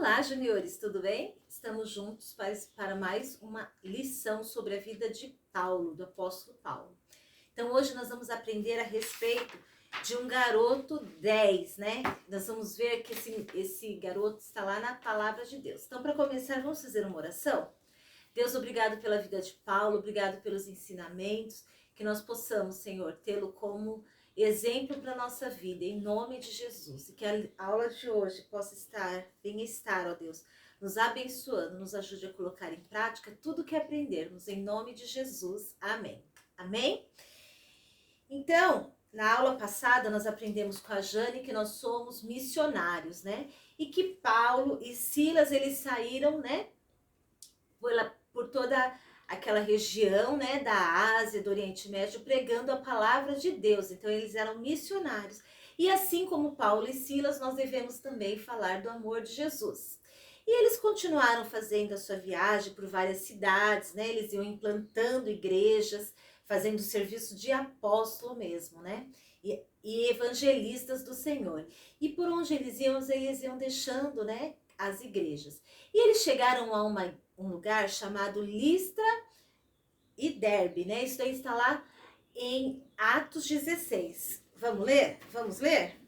Olá, juniores, tudo bem? Estamos juntos para mais uma lição sobre a vida de Paulo, do apóstolo Paulo. Então, hoje nós vamos aprender a respeito de um garoto 10, né? Nós vamos ver que esse garoto está lá na palavra de Deus. Então, para começar, vamos fazer uma oração? Deus, obrigado pela vida de Paulo, obrigado pelos ensinamentos, que nós possamos, Senhor, tê-lo como exemplo para a nossa vida, em nome de Jesus. E que a aula de hoje possa venha estar, ó Deus, nos abençoando, nos ajude a colocar em prática tudo que aprendermos, em nome de Jesus. Amém. Amém? Então, na aula passada, nós aprendemos com a Jane que nós somos missionários, né? E que Paulo e Silas, eles saíram, né? Por toda aquela região, né, da Ásia, do Oriente Médio, pregando a palavra de Deus. Então, eles eram missionários. E assim como Paulo e Silas, nós devemos também falar do amor de Jesus. E eles continuaram fazendo a sua viagem por várias cidades, né? Eles iam implantando igrejas, fazendo serviço de apóstolo mesmo, né? E evangelistas do Senhor. E por onde eles iam deixando, né, as igrejas. E eles chegaram a um lugar chamado Listra e Derbe, né? Isso aí está lá em Atos 16. Vamos ler? Vamos ler?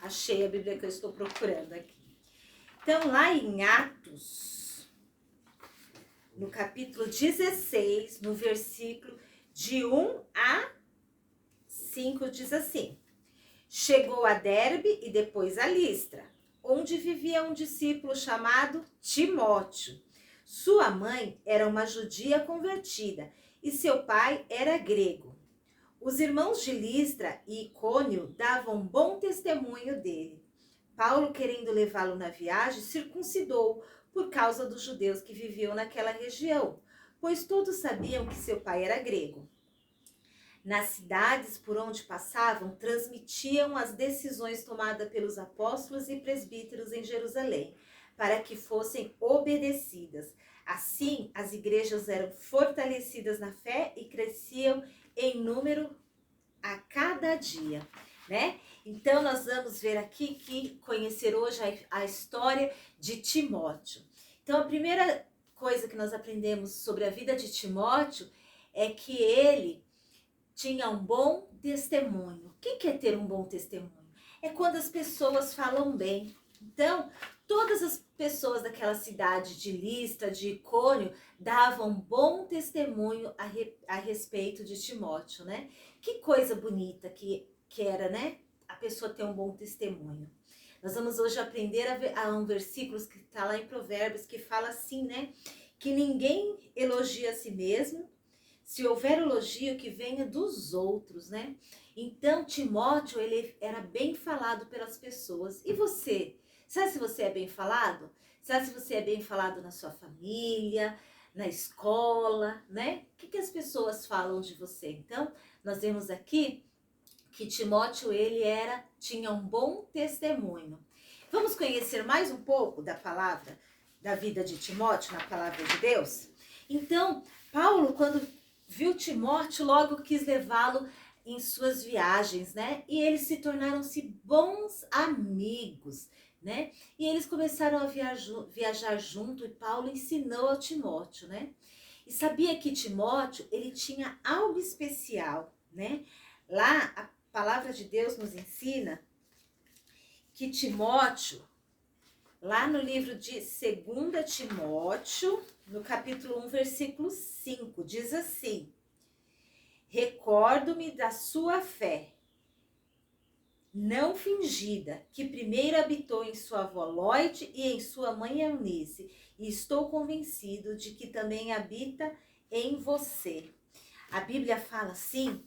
Achei a Bíblia que eu estou procurando aqui. Então, lá em Atos, no capítulo 16, no versículo de 1 a 5, diz assim: chegou a Derbe e depois a Listra, onde vivia um discípulo chamado Timóteo. Sua mãe era uma judia convertida e seu pai era grego. Os irmãos de Listra e Icônio davam bom testemunho dele. Paulo, querendo levá-lo na viagem, circuncidou por causa dos judeus que viviam naquela região, pois todos sabiam que seu pai era grego. Nas cidades por onde passavam, transmitiam as decisões tomadas pelos apóstolos e presbíteros em Jerusalém, para que fossem obedecidas. Assim, as igrejas eram fortalecidas na fé e cresciam em número a cada dia, né? Então, nós vamos ver aqui conhecer hoje a história de Timóteo. Então, a primeira coisa que nós aprendemos sobre a vida de Timóteo é que ele tinha um bom testemunho. O que é ter um bom testemunho? É quando as pessoas falam bem. Então, todas as pessoas daquela cidade de Listra, de Icônio, davam bom testemunho a respeito de Timóteo, né? Que coisa bonita que era, né? A pessoa ter um bom testemunho. Nós vamos hoje aprender a um versículo que está lá em Provérbios, que fala assim, né? Que ninguém elogia a si mesmo. Se houver elogio, que venha dos outros, né? Então, Timóteo, ele era bem falado pelas pessoas. E você? Sabe se você é bem falado? Sabe se você é bem falado na sua família, na escola, né? O que as pessoas falam de você? Então, nós vemos aqui que Timóteo, tinha um bom testemunho. Vamos conhecer mais um pouco da palavra, da vida de Timóteo na palavra de Deus? Então, Paulo, quando viu Timóteo, logo quis levá-lo em suas viagens, né? E eles se tornaram-se bons amigos, né? E eles começaram a viajar junto e Paulo ensinou a Timóteo, né? E sabia que Timóteo, ele tinha algo especial, né? Lá, a palavra de Deus nos ensina que Timóteo, lá no livro de 2 Timóteo, no capítulo 1, versículo 5, diz assim: recordo-me da sua fé, não fingida, que primeiro habitou em sua avó Lóide e em sua mãe Eunice, e estou convencido de que também habita em você. A Bíblia fala assim,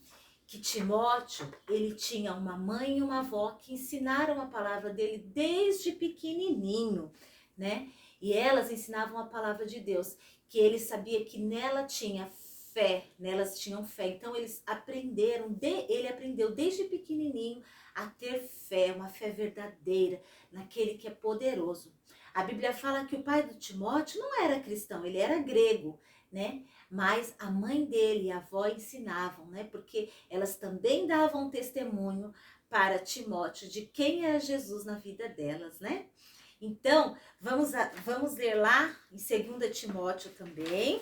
que Timóteo, ele tinha uma mãe e uma avó que ensinaram a palavra dele desde pequenininho, né? E elas ensinavam a palavra de Deus, que ele sabia que nela tinha fé, nelas tinham fé. Então ele aprendeu desde pequenininho a ter fé, uma fé verdadeira naquele que é poderoso. A Bíblia fala que o pai do Timóteo não era cristão, ele era grego, né? Mas a mãe dele e a avó ensinavam, né? Porque elas também davam testemunho para Timóteo de quem era Jesus na vida delas, né? Então, vamos ler lá em 2 Timóteo também,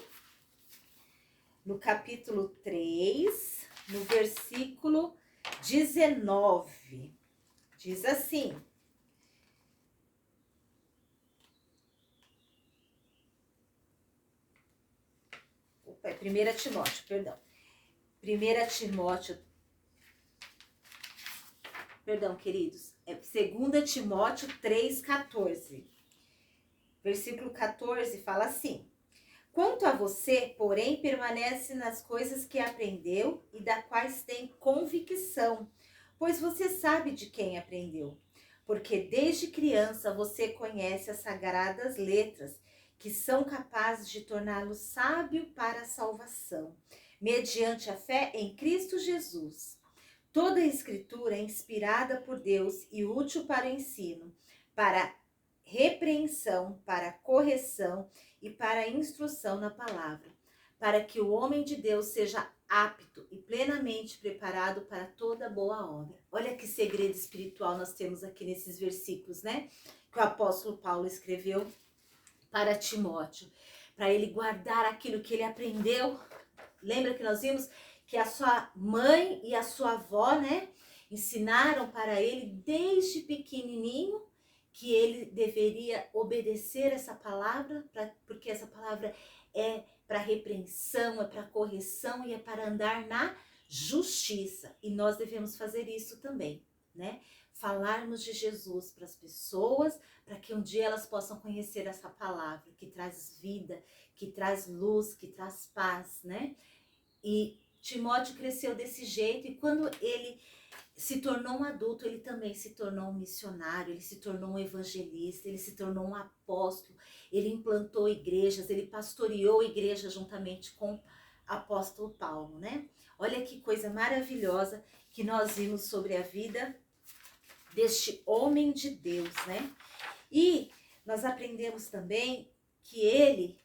no capítulo 3, no versículo 19. Diz assim: opa, é 1 Timóteo, perdão. 1 Timóteo, perdão, queridos, é 2 Timóteo 3,14. Versículo 14 fala assim: quanto a você, porém, permanece nas coisas que aprendeu e das quais tem convicção, pois você sabe de quem aprendeu. Porque desde criança você conhece as sagradas letras, que são capazes de torná-lo sábio para a salvação, mediante a fé em Cristo Jesus. Toda a escritura é inspirada por Deus e útil para o ensino, para repreensão, para correção e para instrução na palavra, para que o homem de Deus seja apto e plenamente preparado para toda boa obra. Olha que segredo espiritual nós temos aqui nesses versículos, né? Que o apóstolo Paulo escreveu para Timóteo, para ele guardar aquilo que ele aprendeu. Lembra que nós vimos que a sua mãe e a sua avó, né, ensinaram para ele desde pequenininho que ele deveria obedecer essa palavra, porque essa palavra é para repreensão, é para correção e é para andar na justiça. E nós devemos fazer isso também, né? Falarmos de Jesus para as pessoas, para que um dia elas possam conhecer essa palavra que traz vida, que traz luz, que traz paz, né? E Timóteo cresceu desse jeito, e quando ele se tornou um adulto, ele também se tornou um missionário, ele se tornou um evangelista, ele se tornou um apóstolo, ele implantou igrejas, ele pastoreou igrejas juntamente com o apóstolo Paulo, né? Olha que coisa maravilhosa que nós vimos sobre a vida deste homem de Deus, né? E nós aprendemos também que ele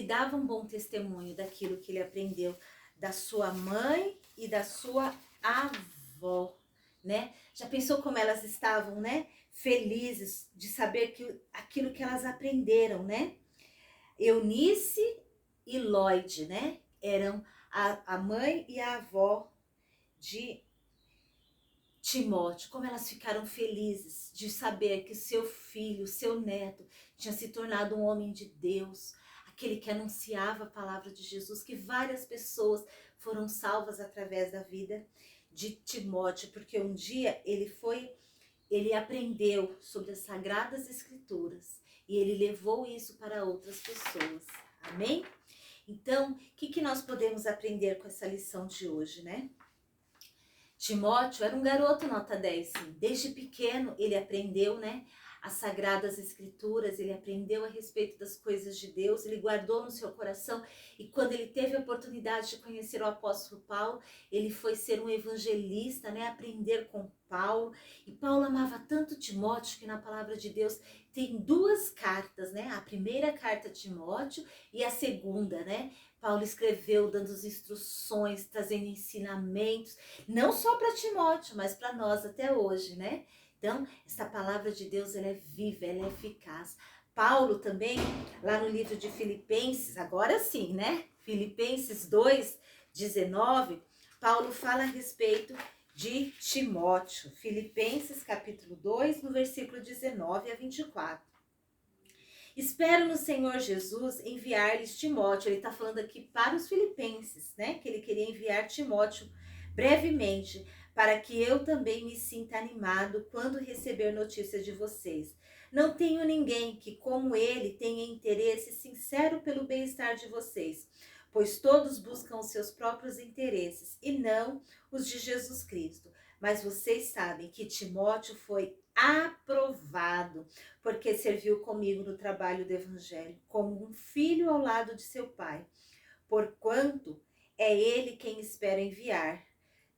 dava um bom testemunho daquilo que ele aprendeu da sua mãe e da sua avó, né? Já pensou como elas estavam, né? Felizes de saber que aquilo que elas aprenderam, né? Eunice e Lloyd, né? Eram a mãe e a avó de Timóteo, como elas ficaram felizes de saber que seu filho, seu neto, tinha se tornado um homem de Deus, aquele que anunciava a palavra de Jesus, que várias pessoas foram salvas através da vida de Timóteo, porque um dia ele aprendeu sobre as Sagradas Escrituras e ele levou isso para outras pessoas. Amém? Então, o que nós podemos aprender com essa lição de hoje, né? Timóteo era um garoto nota 10, sim. Desde pequeno ele aprendeu, né, as Sagradas Escrituras, ele aprendeu a respeito das coisas de Deus, ele guardou no seu coração, e quando ele teve a oportunidade de conhecer o apóstolo Paulo, ele foi ser um evangelista, né, aprender com Paulo. E Paulo amava tanto Timóteo que na palavra de Deus tem duas cartas, né, a primeira carta a Timóteo e a segunda, né. Paulo escreveu dando as instruções, trazendo ensinamentos, não só para Timóteo, mas para nós até hoje, né? Então, essa palavra de Deus, ela é viva, ela é eficaz. Paulo também, lá no livro de Filipenses, agora sim, né? Filipenses 2:19, Paulo fala a respeito de Timóteo. Filipenses capítulo 2, no versículo 19 a 24. Espero no Senhor Jesus enviar-lhes Timóteo. Ele está falando aqui para os filipenses, né? Que ele queria enviar Timóteo brevemente, para que eu também me sinta animado quando receber notícias de vocês. Não tenho ninguém que, como ele, tenha interesse sincero pelo bem-estar de vocês, pois todos buscam os seus próprios interesses e não os de Jesus Cristo. Mas vocês sabem que Timóteo foi aprovado, porque serviu comigo no trabalho do evangelho, como um filho ao lado de seu pai. Porquanto é ele quem espero enviar,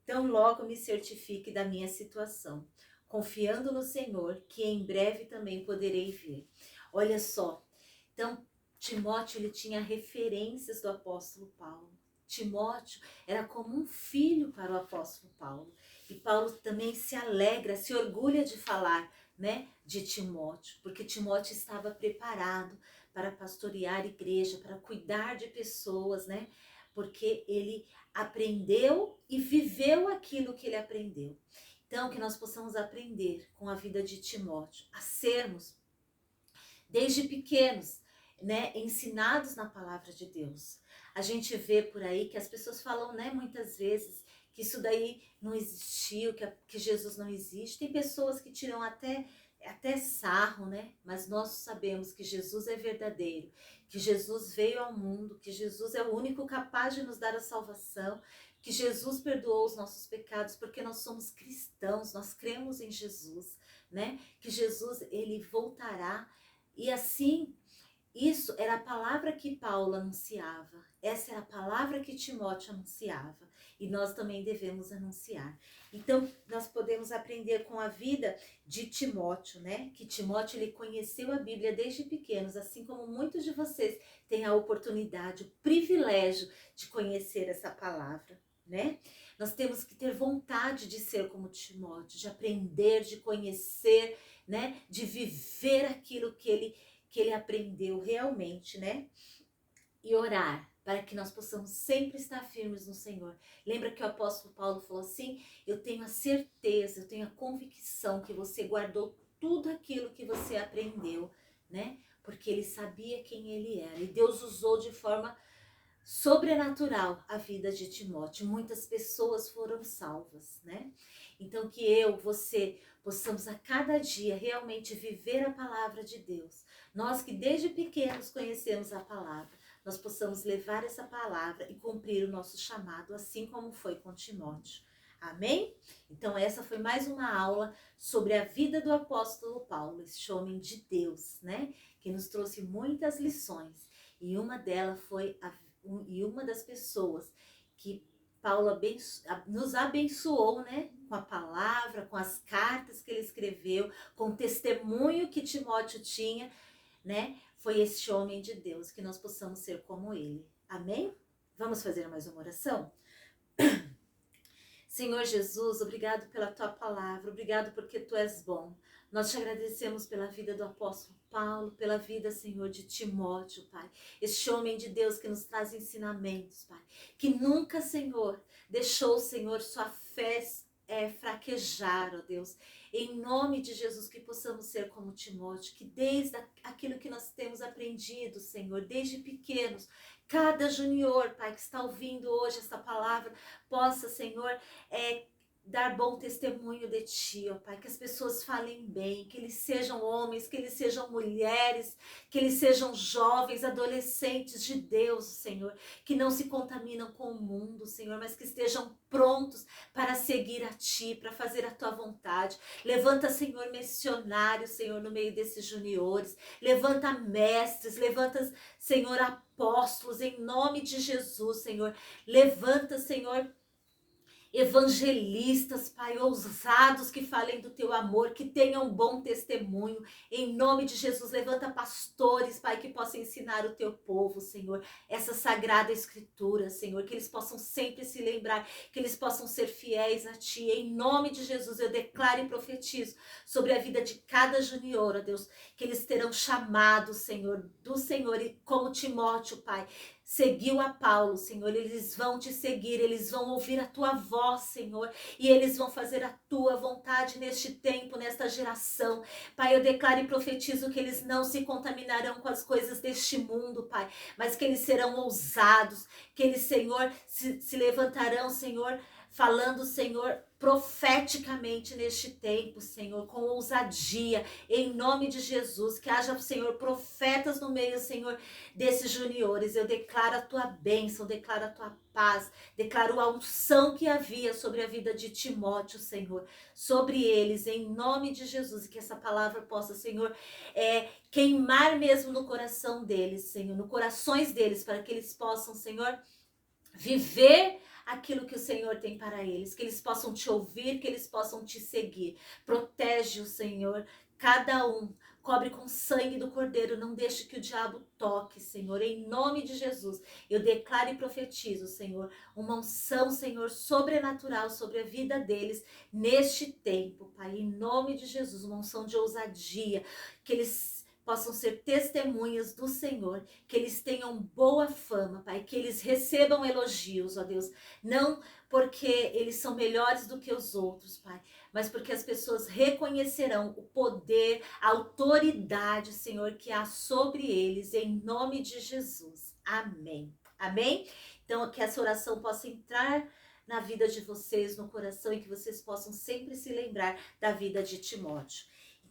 tão logo me certifique da minha situação, confiando no Senhor, que em breve também poderei vir. Olha só, Então, Timóteo, ele tinha referências do apóstolo Paulo. Timóteo era como um filho para o apóstolo Paulo. E Paulo também se alegra, se orgulha de falar, né, de Timóteo, porque Timóteo estava preparado para pastorear a igreja, para cuidar de pessoas, né? Porque ele aprendeu e viveu aquilo que ele aprendeu. Então, que nós possamos aprender com a vida de Timóteo, a sermos, desde pequenos, né, ensinados na palavra de Deus. A gente vê por aí que as pessoas falam, né, muitas vezes, que isso daí não existiu, que Jesus não existe. Tem pessoas que tiram até sarro, né? Mas nós sabemos que Jesus é verdadeiro, que Jesus veio ao mundo, que Jesus é o único capaz de nos dar a salvação, que Jesus perdoou os nossos pecados, porque nós somos cristãos, nós cremos em Jesus, né? Que Jesus, ele voltará. E assim, isso era a palavra que Paulo anunciava. Essa era a palavra que Timóteo anunciava. E nós também devemos anunciar. Então, nós podemos aprender com a vida de Timóteo, né? Que Timóteo, ele conheceu a Bíblia desde pequenos, assim como muitos de vocês têm a oportunidade, o privilégio de conhecer essa palavra, né? Nós temos que ter vontade de ser como Timóteo, de aprender, de conhecer, né? De viver aquilo que ele aprendeu realmente, né? E orar para que nós possamos sempre estar firmes no Senhor. Lembra que o apóstolo Paulo falou assim: eu tenho a certeza, eu tenho a convicção que você guardou tudo aquilo que você aprendeu, né? Porque ele sabia quem ele era. E Deus usou de forma sobrenatural a vida de Timóteo. Muitas pessoas foram salvas, né? Então que eu, você, possamos a cada dia realmente viver a palavra de Deus. Nós que desde pequenos conhecemos a palavra, nós possamos levar essa palavra e cumprir o nosso chamado, assim como foi com Timóteo. Amém? Então essa foi mais uma aula sobre a vida do apóstolo Paulo, esse homem de Deus, né? Que nos trouxe muitas lições. E uma delas foi uma das pessoas que Paulo nos abençoou, né? Com a palavra, com as cartas que ele escreveu, com o testemunho que Timóteo tinha, né? Foi esse homem de Deus, que nós possamos ser como ele. Amém? Vamos fazer mais uma oração? Senhor Jesus, obrigado pela tua palavra, obrigado porque tu és bom. Nós te agradecemos pela vida do apóstolo Paulo, pela vida, Senhor, de Timóteo, Pai. Este homem de Deus que nos traz ensinamentos, Pai. Que nunca, Senhor, deixou, Senhor, sua fé fraquejar, ó Deus. Em nome de Jesus, que possamos ser como Timóteo, que desde aquilo que nós temos aprendido, Senhor, desde pequenos, cada junior, Pai, que está ouvindo hoje essa palavra, possa, Senhor, dar bom testemunho de Ti, ó Pai, que as pessoas falem bem, que eles sejam homens, que eles sejam mulheres, que eles sejam jovens, adolescentes de Deus, Senhor, que não se contaminam com o mundo, Senhor, mas que estejam prontos para seguir a Ti, para fazer a Tua vontade. Levanta, Senhor, missionários, Senhor, no meio desses juniores, levanta mestres, levanta, Senhor, apóstolos, em nome de Jesus, Senhor, levanta, Senhor, evangelistas, Pai, ousados que falem do teu amor, que tenham bom testemunho. Em nome de Jesus, levanta pastores, Pai, que possam ensinar o teu povo, Senhor, essa sagrada escritura, Senhor, que eles possam sempre se lembrar, que eles possam ser fiéis a Ti. Em nome de Jesus, eu declaro e profetizo sobre a vida de cada junior, ó Deus, que eles terão chamado, Senhor, do Senhor, e como Timóteo, Pai, seguiu a Paulo, Senhor, eles vão te seguir, eles vão ouvir a tua voz, Senhor, e eles vão fazer a tua vontade neste tempo, nesta geração. Pai, eu declaro e profetizo que eles não se contaminarão com as coisas deste mundo, Pai, mas que eles serão ousados, que eles, Senhor, se levantarão, Senhor, falando, Senhor, profeticamente neste tempo, Senhor, com ousadia, em nome de Jesus, que haja, Senhor, profetas no meio, Senhor, desses juniores. Eu declaro a tua bênção, declaro a tua paz, declaro a unção que havia sobre a vida de Timóteo, Senhor, sobre eles, em nome de Jesus, e que essa palavra possa, Senhor, queimar mesmo no coração deles, Senhor, no corações deles, para que eles possam, Senhor, viver aquilo que o Senhor tem para eles, que eles possam te ouvir, que eles possam te seguir. Protege o Senhor, cada um Cobre com o sangue do Cordeiro, não deixe que o diabo toque, Senhor, em nome de Jesus. Eu declaro e profetizo, Senhor, uma unção, Senhor, sobrenatural sobre a vida deles neste tempo, Pai, em nome de Jesus, uma unção de ousadia, que eles possam ser testemunhas do Senhor, que eles tenham boa fama, Pai, que eles recebam elogios, ó Deus, não porque eles são melhores do que os outros, Pai, mas porque as pessoas reconhecerão o poder, a autoridade, Senhor, que há sobre eles, em nome de Jesus. Amém. Amém? Então, que essa oração possa entrar na vida de vocês, no coração, e que vocês possam sempre se lembrar da vida de Timóteo.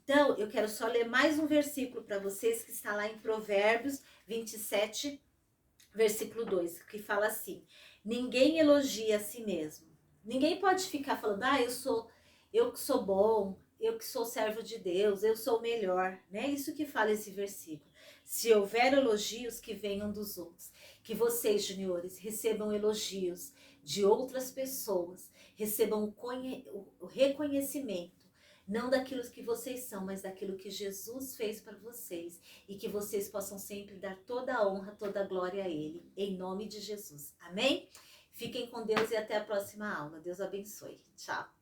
Então, eu quero só ler mais um versículo para vocês, que está lá em Provérbios 27, versículo 2, que fala assim: ninguém elogia a si mesmo. Ninguém pode ficar falando, eu que sou bom, eu que sou servo de Deus, eu sou o melhor, né? Isso que fala esse versículo. Se houver elogios, que venham dos outros. Que vocês, juniores, recebam elogios de outras pessoas, recebam o reconhecimento, não daquilo que vocês são, mas daquilo que Jesus fez para vocês. E que vocês possam sempre dar toda a honra, toda a glória a Ele. Em nome de Jesus. Amém? Fiquem com Deus e até a próxima aula. Deus abençoe. Tchau.